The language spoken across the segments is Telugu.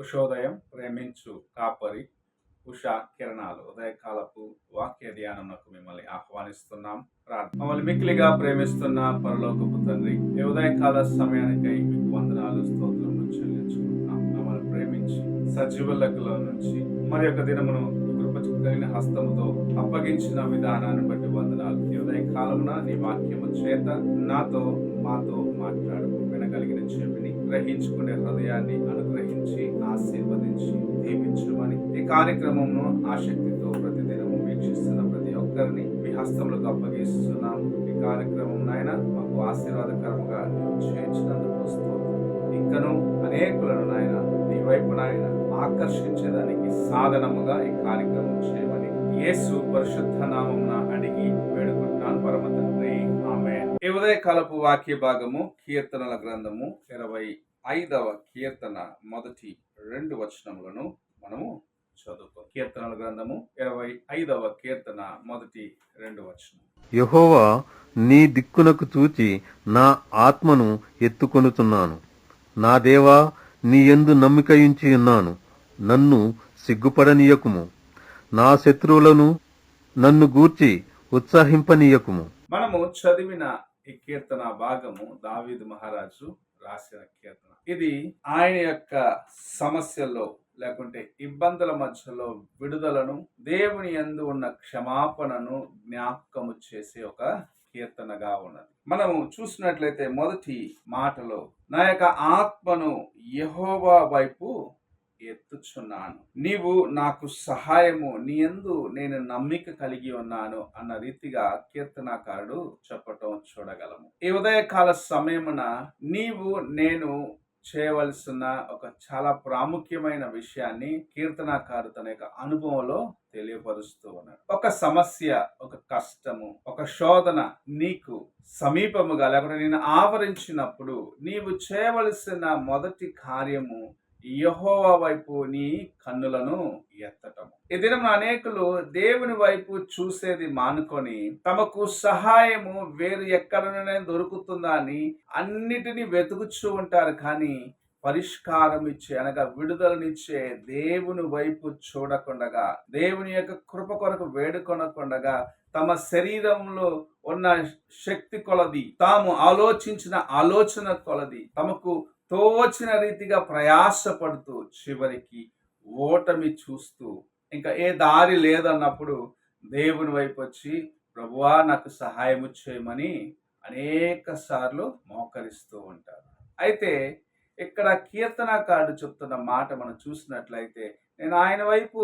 ఉషోదయం ప్రేమించు కాపరి ఉషా కిరణాలు ఉదయకాలపు వాక్య ధ్యానంకు మిమ్మల్ని ఆహ్వానిస్తున్నాం. మమ్మల్ని మిక్కిలిగా ప్రేమిస్తున్న పరలోకపు తండ్రి, ఈ ఉదయకాల సమయానికై మీకు వందనాలు స్తోత్రములు చెల్లించుకుంటున్నాం. మమ్మల్ని ప్రేమించి సజీవులలో నుంచి మరి యొక్క దినమును కలిగిన హస్తముతో అప్పగించిన విధానాన్ని బట్టి వందనాలు. ఈ ఉదయకాలమున నీ వాక్యము చేత నాతో మాతో మాట్లాడు. వినగలిగిన చెవిని, గ్రహించుకునే హృదయాన్ని అనుగ్రహించి ఆశీర్వదించి దీవించమని ఈ కార్యక్రమంను ఆసక్తితో ప్రతిదినము వీక్షిస్తున్న ప్రతి ఒక్కరిని మీ హస్తములకు అప్పగిస్తున్నాము. ఈ కార్యక్రమం నాయన మాకు ఆశీర్వాదకరంగా చేయించినందుకు స్తోత్రం. ఇంకను అనేకులను నాయన నీ వైపు నాయన ఆకర్షించడానికి సాధనముగా ఈ కార్యక్రమం చేయమని యేసు పరిశుద్ధ నామమున అడిగి వేడుకుంటున్నాను పరమ తండ్రి, ఆమేన్. ఈ ఉదయకాలపు వాక్య భాగము కీర్తనల గ్రంథము 25వ కీర్తన మొదటి 2 వచనములను మనము చదువుతాం. కీర్తనల గ్రంథము 25వ కీర్తన మొదటి 2 వచనం. యెహోవా, నీ దిక్కునకు చూచి నా ఆత్మను ఎత్తుకొనుచున్నాను. నా దేవా, నీ యందు నమ్మికయుంచి ఉన్నాను. నన్ను సిగ్గుపడనీయకుము. నా శత్రువులను నన్ను గూర్చి ఉత్సాహింపనీయకుము. మనము చదివిన ఈ కీర్తన భాగము దావీదు మహారాజు రాసిన కీర్తన. ఇది ఆయన యొక్క సమస్యల్లో లేకుంటే ఇబ్బందుల మధ్యలో విడుదలను, దేవుని యందు ఉన్న క్షమాపణను జ్ఞాపకము చేసే ఒక కీర్తనగా ఉన్నది. మనము చూసినట్లయితే మొదటి మాటలో నా యొక్క ఆత్మను యెహోవా వైపు ఎత్తుచున్నాను, నీవు నాకు సహాయము, నీ యందు నేను నమ్మిక కలిగి ఉన్నాను అన్న రీతిగా కీర్తనాకారుడు చెప్పటం చూడగలము. ఈ ఉదయకాల సమయమున నీవు నేను చేయవలసిన ఒక చాలా ప్రాముఖ్యమైన విషయాన్ని కీర్తనాకారుడు తన యొక్క అనుభవంలో తెలియపరుస్తూ ఉన్నాడు. ఒక సమస్య, ఒక కష్టము, ఒక శోధన నీకు సమీపముగా లేకుంటే నేను ఆవరించినప్పుడు నీవు చేయవలసిన మొదటి కార్యము యెహోవా వైపు నీ కన్నులను ఎత్తటము. ఈ దినం అనేకులు దేవుని వైపు చూసేది మానుకొని తమకు సహాయము వేరు ఎక్కడనే దొరుకుతుందా అని అన్నిటినీ వెతుకుచూ ఉంటారు. కానీ పరిష్కారం ఇచ్చే అనగా విడుదలనిచ్చే దేవుని వైపు చూడకుండగా, దేవుని యొక్క కృప కొరకు వేడుకొనకుండగా, తమ శరీరంలో ఉన్న శక్తి కొలది, తాము ఆలోచించిన ఆలోచన కొలది, తమకు తోచిన రీతిగా ప్రయాసపడుతూ చివరికి ఓటమి చూస్తూ ఇంకా ఏ దారి లేదన్నప్పుడు దేవుని వైపు వచ్చి ప్రభువా నాకు సహాయము చేయమని అనేక సార్లు మోకరిస్తూ ఉంటారు. అయితే ఇక్కడ కీర్తనకారుడు చెప్తున్న మాట మనం చూసినట్లయితే, నేను ఆయన వైపు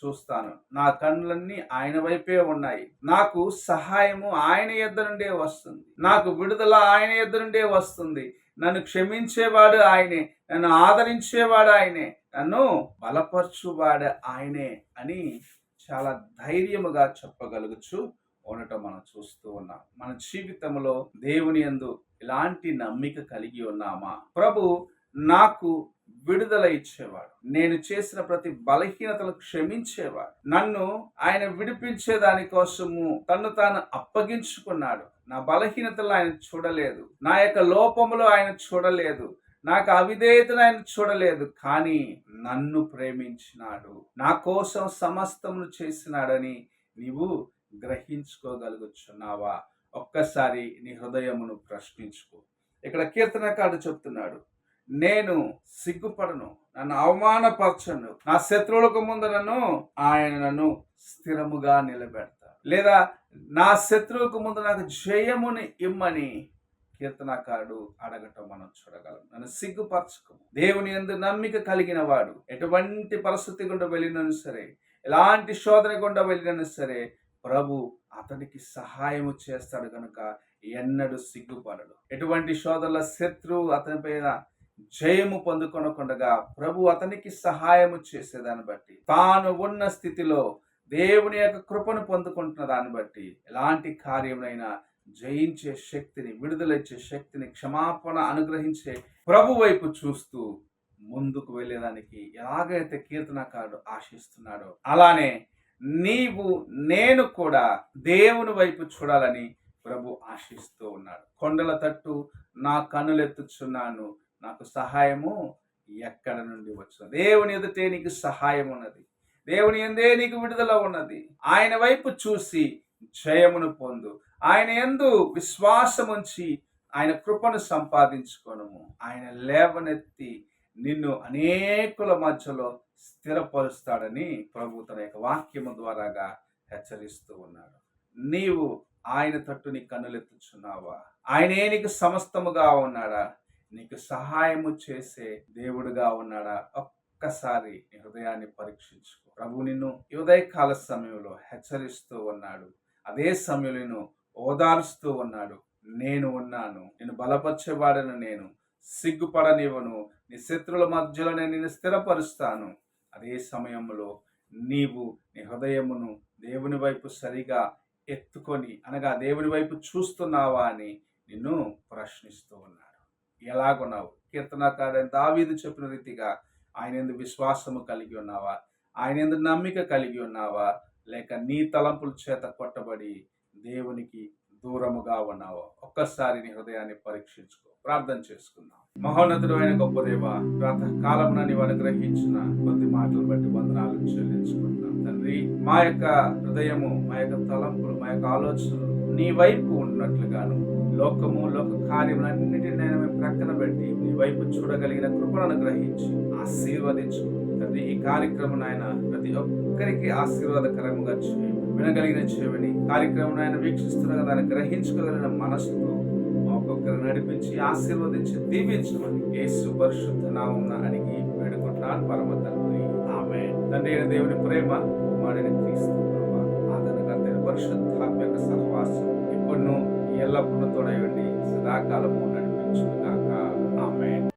చూస్తాను, నా కన్నులన్నీ ఆయన వైపే ఉన్నాయి, నాకు సహాయము ఆయన యొద్ద నుండే వస్తుంది, నాకు విడుదల ఆయన యొద్ద నుండే వస్తుంది, నన్ను క్షమించేవాడు ఆయనే, నన్ను ఆదరించేవాడు ఆయనే, నన్ను బలపరచువాడు ఆయనే అని చాలా ధైర్యముగా చెప్పగలుగుచు ఉండటం మనం చూస్తూ ఉన్నాం. మన జీవితంలో దేవుని యందు ఇలాంటి నమ్మిక కలిగి ఉన్నామా? ప్రభు నాకు విడుదల ఇచ్చేవాడు, నేను చేసిన ప్రతి బలహీనతలు క్షమించేవాడు, నన్ను ఆయన విడిపించే దాని కోసము తన్ను తాను అప్పగించుకున్నాడు. నా బలహీనతలు ఆయన చూడలేదు, నా యొక్క లోపములు ఆయన చూడలేదు, నాకు అవిధేయతను ఆయన చూడలేదు, కానీ నన్ను ప్రేమించినాడు, నా కోసం సమస్తమును చేసినాడని నీవు గ్రహించుకోగలుగుచున్నావా? ఒక్కసారి నీ హృదయమును ప్రశ్నించుకో. ఇక్కడ కీర్తనకారుడు చెప్తున్నాడు, నేను సిగ్గుపడను, నన్ను అవమానపరచను, నా శత్రువులకు ముందు నన్ను స్థిరముగా నిలబెడతాడు, లేదా నా శత్రువుకు ముందు నాకు జయముని ఇమ్మని కీర్తనకారుడు అడగటం మనం చూడగలం. నన్ను సిగ్గుపరచకము. దేవుని యందు నమ్మిక కలిగిన వాడు ఎటువంటి పరిస్థితి గుండా వెళ్ళినను సరే, ఎలాంటి శోధన గుండా వెళ్ళినను సరే, ప్రభు అతనికి సహాయము చేస్తాడు కనుక ఎన్నడూ సిగ్గుపడడు. ఎటువంటి శోధనల శత్రువు అతని పైన జయము పొందుకొనకుండగా ప్రభు అతనికి సహాయము చేసేదాన్ని బట్టి, తాను ఉన్న స్థితిలో దేవుని యొక్క కృపను పొందుకుంటున్న దాన్ని బట్టి ఎలాంటి కార్యమునైనా జయించే శక్తిని, విడుదలచ్చే శక్తిని, క్షమాపణ అనుగ్రహించే ప్రభు వైపు చూస్తూ ముందుకు వెళ్ళేదానికి ఎలాగైతే కీర్తనకారుడు ఆశిస్తున్నాడో, అలానే నీవు నేను కూడా దేవుని వైపు చూడాలని ప్రభు ఆశిస్తూ ఉన్నాడు. కొండల తట్టు నా కన్నులెత్తుచున్నాను, నాకు సహాయము ఎక్కడ నుండి వచ్చును? దేవుని ఎదుటే నీకు సహాయం ఉన్నది, దేవుని యందే నీకు విడుదల ఉన్నది. ఆయన వైపు చూసి జయమును పొందు, ఆయన యందు విశ్వాసముంచి ఆయన కృపను సంపాదించుకొనుము. ఆయన లేవనెత్తి నిన్ను అనేకుల మధ్యలో స్థిరపరుస్తాడని ప్రభు తన యొక్క వాక్యము ద్వారాగా హెచ్చరిస్తూ ఉన్నాడు. నీవు ఆయన తట్టు నీ కన్నులెత్తుచున్నావా? ఆయనే నీకు సమస్తముగా ఉన్నాడా? నీకు సహాయము చేసే దేవుడుగా ఉన్నాడా? ఒక్కసారి నీ హృదయాన్ని పరీక్షించుకో. ప్రభు నిన్ను ఈ ఉదయకాల సమయంలో హెచ్చరిస్తూ ఉన్నాడు. అదే సమయంలో నిన్ను ఓదారుస్తూ ఉన్నాడు. నేను ఉన్నాను, నేను బలపరిచేవాడను, నేను సిగ్గుపడనివ్వను, నీ శత్రువుల మధ్యలో నేను నిన్ను స్థిరపరుస్తాను. అదే సమయంలో నీవు నీ హృదయమును దేవుని వైపు సరిగా ఎత్తుకొని, అనగా దేవుని వైపు చూస్తున్నావా అని నిన్ను ప్రశ్నిస్తూ ఉన్నాడు. ఎలాగున్నావు? కీర్తనకారుడైన దావీదు చెప్పిన రీతిగా ఆయన యందు విశ్వాసము కలిగి ఉన్నావా? ఆయన యందు నమ్మిక కలిగి ఉన్నావా? లేక నీ తలంపుల చేత కొట్టబడి దేవునికి దూరముగా ఉన్నావా? ఒక్కసారి నీ హృదయాన్ని పరీక్షించుకో. ప్రార్థన చేసుకుందాం. మహోన్నతుడు అయిన గొప్ప దేవ, ప్రాతకాలమున నీవు అనుగ్రహించిన కొద్ది మాటలు బట్టి వందనాలు చెల్లించుకుంటున్నాం తండ్రి. మా యొక్క హృదయము, మా యొక్క తలంపులు, మా యొక్క ఆలోచనలు నీ వైపు ఉన్నట్లుగాను, లోకము లోక కార్యములన్నిటిని మేము ప్రక్కన పెట్టి నీ వైపు చూడగలిగిన కృపను అనుగ్రహించి ఆశీర్వదించు తండ్రి. ఈ కార్యక్రమం ఆయన ప్రతి ఒక్కరికి ఆశీర్వాదకరంగా చేయి. వినగలిగిన చెవిని, కార్యక్రమం ఆయన వీక్షిస్తున్న దాన్ని గ్రహించుకోగలిగిన మనసుతో ఒక్కొక్కరు నడిపించి ఆశీర్వదించి దీవించమని యేసు పరిశుద్ధ నామమున అడిగి వేడుకుంటున్నాను పరమ తండ్రి, ఆమేన్. తండ్రి అయిన దేవుని ప్రేమ, కుమారుడైన క్రీస్తు కృప, ఆదరణకర్తైన పరిశుద్ధాత్మ యొక్క సహవాసం ఇప్పుడును ఎల్లప్పుడూ తోడై ఉండి సదాకాలము నడిపించుగాక. ఆమేన్.